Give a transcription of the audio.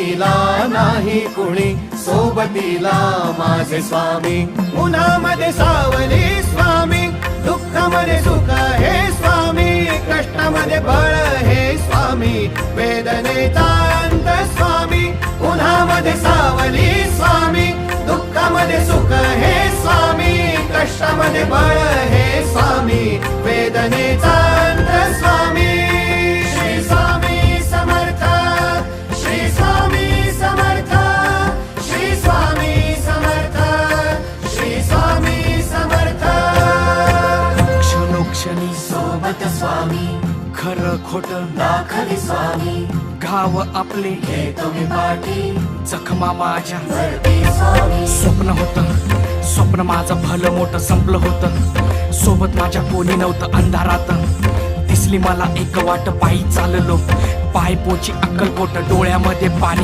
सोबतीला नाही कुणी, सोबतीला माझे स्वामी. उन्हामध्ये सावली स्वामी, दुःखामध्ये सुख हे स्वामी, कष्टामध्ये बळ हे स्वामी, वेदनेचा अंत स्वामी. उन्हामध्ये सावली स्वामी, दुःखामध्ये सुख हे स्वामी, कष्टामध्ये बळ हे स्वामी, वेदनेचा अंत स्वामी. श्री स्वामी समर्थ, श्री स्वामी समर्थ, श्री स्वामी समर्थ, श्री स्वामी समर्थ. क्षणोक्षणी सोबत स्वामी, खरं खोट दाखवी स्वामी, घाव आपले घेतो मी पाठी, जखमा माझ्या भरती स्वामी. स्वप्न होतं, स्वप्न माझं भलं मोठं संपलं होतं. सोबत माझ्या कोणी नव्हतं अंधारात. दिसली मला एक वाट, पायी चाललो पाय पोची अक्कलकोट, डोळ्यामध्ये पाणी.